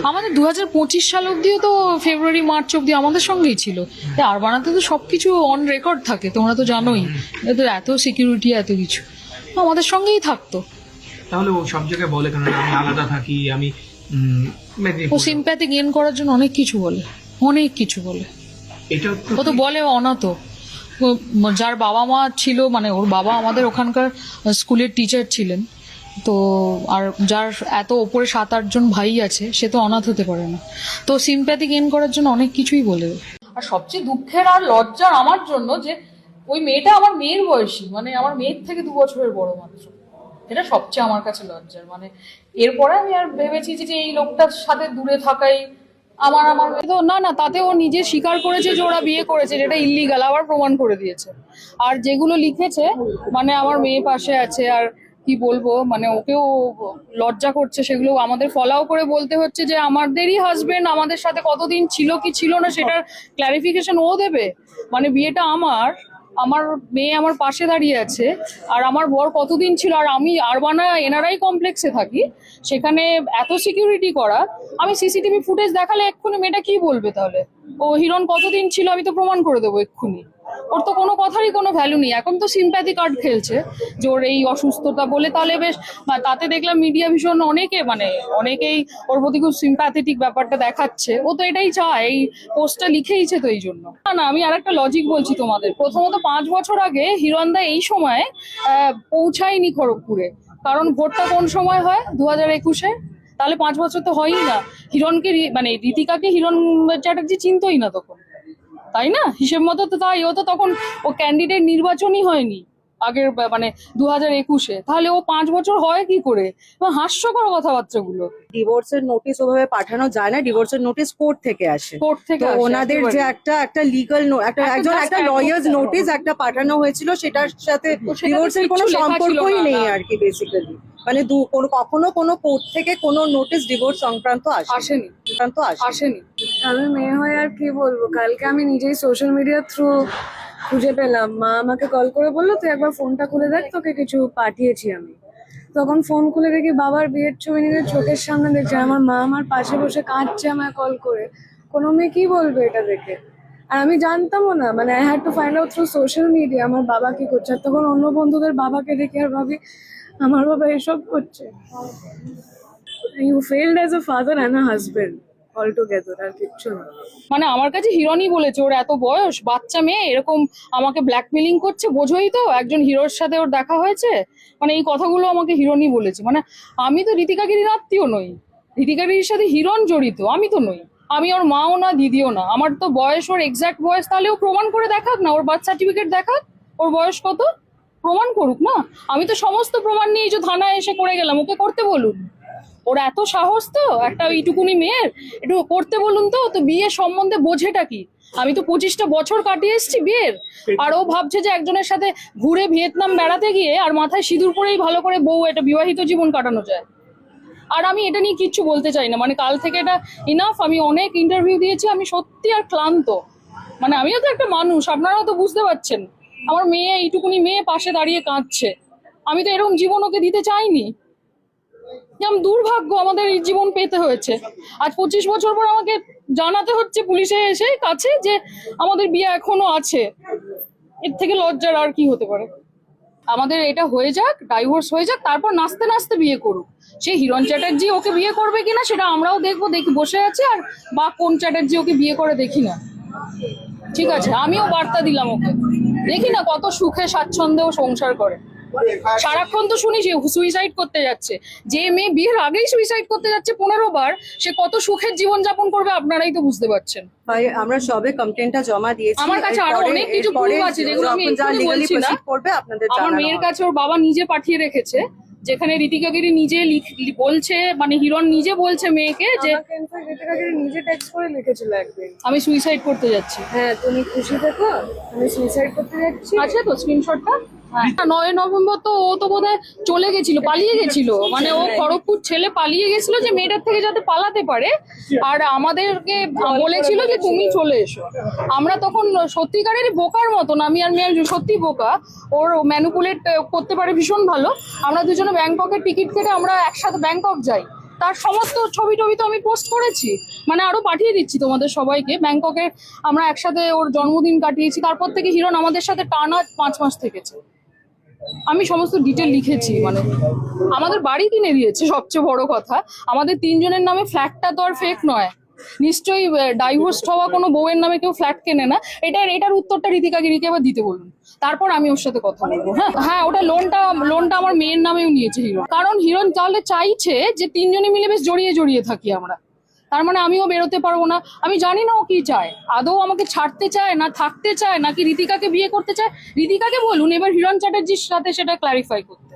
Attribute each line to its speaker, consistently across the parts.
Speaker 1: আমাদের 2025 সাল অব্দিও তো ফেব্রুয়ারি মার্চ অব্দি আমাদের সঙ্গেই ছিল। আর বানাতে তো সবকিছু অন রেকর্ড থাকে, তোমরা তো জানোই, এত সিকিউরিটি এত কিছু আমাদের সঙ্গেই থাকতো।
Speaker 2: তাহলে ও সব জায়গায় বলে কেন আমি আলাদা থাকি, আমি
Speaker 1: ও সিম্প্যাথি গেইন করার জন্য অনেক কিছু বলে, অনেক কিছু বলে।
Speaker 2: এটা
Speaker 1: ও তো বলে অনাথ। যার বাবা মা ছিল, মানে ওর বাবা আমাদের ওখানকার স্কুলের টিচার ছিলেন, তো আর যার এত ওপরে 7-8 জন ভাই আছে, সে তো অনাথ হতে পারে না। তো সিম্প্যাথি গেইন করার জন্য অনেক কিছুই বলে। আর সবচেয়ে দুঃখের আর লজ্জার আমার জন্য যে ওই মেয়েটা আমার মেয়ের বয়সী, মানে আমার মেয়ের থেকে 2 বছরের বড় মাত্র। এটা সবচেয়ে আমার কাছে লজ্জার। মানে এরপরে আমি আর ভেবেছি যে এই লোকটার সাথে দূরে থাকাই আমার তো না, তাতে ও নিজে স্বীকার করেছে যে ওরা বিয়ে করেছে, যেটা ইল্লিগাল, আবার প্রমাণ করে দিয়েছে। আর যেগুলো লিখেছে, মানে আমার মেয়ে পাশে আছে, আর কি বলবো, মানে ওকেও লজ্জা করছে, সেগুলো আমাদের ফলাও করে বলতে হচ্ছে যে আমাদেরই হাজবেন্ড আমাদের সাথে কতদিন ছিল কি ছিল না সেটার ক্ল্যারিফিকেশন ও দেবে। মানে বিয়েটা আমার মেয়ে আমার পাশে দাঁড়িয়ে আছে, আর আমার বর কতদিন ছিল, আর আমি আরবানা এনআরআই কমপ্লেক্সে থাকি, সেখানে এত সিকিউরিটি করা। আমি সিসিটিভি ফুটেজ দেখালে এক্ষুনি মেয়েটা কি বলবে, তাহলে ও হিরণ কতদিন ছিল আমি তো প্রমাণ করে দেবো এক্ষুনি। ওর তো কোনো কথারই কোনো ভ্যালু নেই। এখন তো সিম্প্যাথি কার্ড খেলছে যে ওর এই অসুস্থতা বলে, তাহলে বেশ, তাতে দেখলাম মিডিয়া ভীষণ অনেকেই ওর প্রতি খুব সিম্প্যাথেটিক ব্যাপারটা দেখাচ্ছে। ও তো এটাই চায়, এই পোস্টটা লিখেইছে তো এই জন্য। না, আমি আর একটা লজিক বলছি তোমাদের। প্রথমত 5 বছর আগে হিরণদা এই সময় পৌঁছায়নি খড়গপুরে, কারণ ভোটটা কোন সময় হয় 2021-এ, তাহলে 5 বছর তো হয়ই না। হিরণকে মানে রীতিকাকে হিরণ চ্যাটার্জি চিনতই না তখন, তাই না? হিসেব মতো তো তাই। ও তো তখন ও ক্যান্ডিডেট নির্বাচনই হয়নি আগের, মানে 2021-এ। তাহলে ও 5 বছর হয় কি করে? হাস্যকর কথাবার্তাগুলো।
Speaker 3: ডিভোর্সের নোটিশ ওভাবে পাঠানো যায় না, ডিভোর্সের নোটিশ কোর্ট থেকে আসে।
Speaker 1: কোর্ট থেকে
Speaker 3: তো ওনাদের যে একটা লিগাল একটা লয়ার্স নোটিশ একটা পাঠানো হয়েছিল, সেটার সাথে ডিভোর্সের কোনো সম্পর্কই নেই আর কি। বেসিক্যালি মানে কখনো কোনো কোর্ট থেকে কোনো নোটিশ ডিভোর্স সংক্রান্ত
Speaker 1: আসেনি।
Speaker 4: আমি মেয়ে হয়ে আর কি বলবো, কালকে আমি নিজেই সোশ্যাল মিডিয়ার থ্রু খুঁজে পেলাম। মা আমাকে কল করে বললো তুই একবার ফোনটা খুলে দেখ, তোকে কিছু পাঠিয়েছি আমি। তখন ফোন খুলে দেখি বাবার বিয়ের ছবি নিজের চোখের সামনে দেখছে। আমার মা আমার পাশে বসে কাঁদছে আমায় কল করে। কোনো মেয়ে কি বলবে এটা দেখে? আর আমি জানতামও না, মানে I had to find out through social media আমার বাবা কি করছে। আর তখন অন্য বন্ধুদের বাবাকে দেখে আর ভাবি আমার বাবা এসব করছে। You failed as a father and a husband all together, আর কিচ্ছু না।
Speaker 1: মানে আমার কাছে হিরণই বলেছে ওর এত বয়স, বাচ্চা মেয়ে এরকম আমাকে ব্ল্যাকমেলিং করছে, বোঝোই তো একজন হিরোর সাথে ওর দেখা হয়েছে। মানে এই কথাগুলো আমাকে হিরণই বলেছে। মানে আমি তো রীতিকাগিরির আত্মীয় নই, রীতিকাগিরির সাথে হিরণ জড়িত, আমি তো নই। আমি ওর মাও না দিদিও না। আমার তো বয়স, ওর এক্সাক্ট বয়স তাহলে ও প্রমাণ করে দেখাক না, ওর বার্থ সার্টিফিকেট দেখাক, ওর বয়স কত প্রমাণ করুক না। আমি তো সমস্ত প্রমাণ নিয়ে যে থানায় এসে করে গেলাম, ওকে করতে বলুন। ওর এত সাহস তো, একটা এইটুকুনি মেয়ের একটু করতে বলুন তো। তো বিয়ের সম্বন্ধে বোঝেটা কি? আমি তো 25টা বছর কাটিয়ে এসেছি বিয়ের, আর ও ভাবছে যে একজনের সাথে ঘুরে ভিয়েতনাম বেড়াতে গিয়ে আর মাথায় সিঁদুর পরেই ভালো করে এটা বিবাহিত জীবন কাটানো যায়। আর আমি এটা নিয়ে কিচ্ছু বলতে চাই না। মানে কাল থেকে এটা ইনাফ। আমি অনেক ইন্টারভিউ দিয়েছি, আমি সত্যি আর ক্লান্ত। মানে আমিও তো একটা মানুষ, আপনারাও তো বুঝতে পারছেন। আমার মেয়ে, এইটুকুনি মেয়ে পাশে দাঁড়িয়ে কাঁদছে। আমি তো এরকম জীবন ওকে দিতে চাইনি। যেমন দুর্ভাগ্য আমাদের এই জীবন পেতে হয়েছে। আজ 25 বছর পর আমাকে জানাতে হচ্ছে পুলিশে এসে কাছে যে আমাদের বিয়ে এখনো আছে। এর থেকে লজ্জার আর কি হতে পারে? আমাদের এটা হয়ে যাক, ডাইভোর্স হয়ে যাক, তারপর নাচতে নাচতে বিয়ে করুক। সে হিরণ চ্যাটার্জি ওকে বিয়ে করবে কিনা সেটা আমরাও দেখবো, বসে আছে। আর বা কোন চ্যাটার্জি ওকে বিয়ে করে দেখি না, ঠিক আছে? আমিও বার্তা দিলাম ওকে, দেখি না কত সুখে স্বাচ্ছন্দ্যে ও সংসার করে। সারাক্ষণ তো শুনি যে সুইসাইড করতে যাচ্ছে। যে মেয়ে বিয়ের আগেই সুইসাইড করতে যাচ্ছে 15 বার, সে কত সুখের জীবন যাপন করবে আপনারাই তো বুঝতে পারছেন।
Speaker 3: ভাই আমরা সবে কমপ্লেনটা জমা দিয়েছি,
Speaker 1: আমার কাছে আরো অনেক কিছু প্রুফ আছে যেগুলো আমি এক্ষুনি বলছি না। আমার মেয়ের কাছে ওর বাবা নিজে পাঠিয়ে রেখেছে, যেখানে রীতিকাগিরি নিজে বলছে, মানে হিরণ নিজে বলছে মেয়েকে যে
Speaker 4: রীতিকাগিরি নিজে টেক্সট করে লিখেছিল একদিন,
Speaker 1: আমি সুইসাইড করতে যাচ্ছি।
Speaker 4: হ্যাঁ তুমি খুশি থেকো, আমি সুইসাইড করতে যাচ্ছি।
Speaker 1: আছে তো স্ক্রিনশটটা। 9 নভেম্বর তো ও তো বোধহয় চলে গেছিল, পালিয়ে গেছিল। মানে ও খড়গপুর ছেলে পালিয়ে গেছিল যে মেয়েটার থেকে যাতে পালাতে পারে, আর আমাদেরকে বলেছিল যে তুমি চলে এসো। আমরা তখন সত্যিকারেরই বোকার মতন, আমি আর মেয়ে সত্যি বোকা, ওর ম্যানিপুলেট করতে পারে ভীষণ ভালো। আমরা দুজনে ব্যাংককের টিকিট কেটে আমরা একসাথে ব্যাংকক যাই।
Speaker 5: তার সমস্ত ছবি টবি তো আমি পোস্ট করেছি, মানে আরো পাঠিয়ে দিচ্ছি তোমাদের সবাইকে। ব্যাংককে আমরা একসাথে ওর জন্মদিন কাটিয়েছি, তারপর থেকে হিরণ আমাদের সাথে টানা 5 মাস থেকেছে। আমি সমস্ত ডিটেল লিখেছি, মানে আমাদের বাড়ি কিনে দিয়েছে সবচেয়ে বড় কথা। আমাদের 3 জনের নামে ফ্ল্যাটটা তো আর ফেক নয়, নিশ্চয়ই ডাইভোর্স হওয়া কোনো বউয়ের নামে কেউ ফ্ল্যাট কেনে না। এটার উত্তরটা ঋতিকা গিরিকে আবার দিতে বলুন, তারপর আমি ওর সাথে কথা বলবো। হ্যাঁ ওটা লোনটা আমার মেয়ের নামেও নিয়েছে হিরণ, কারণ হিরণ তাহলে চাইছে যে 3 জনে মিলে বেশ জড়িয়ে থাকি আমরা। তার মানে আমিও বেরোতে পারবো না। আমি জানি না ও কি চায়, আদৌ আমাকে ছাড়তে চায় না থাকতে চায় নাকি ঋতিকাকে বিয়ে করতে চায়। ঋতিকাকে বলুন এবার হিরণ চ্যাটার্জির সাথে সেটা ক্লারিফাই করতে।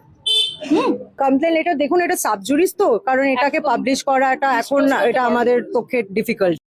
Speaker 3: কমপ্লেন লেটার দেখুন, এটা সাবজুরিস তো, কারণ এটাকে
Speaker 5: একদম।
Speaker 3: পাবলিশ করাটা এখন এটা আমাদের পক্ষে ডিফিকাল্ট।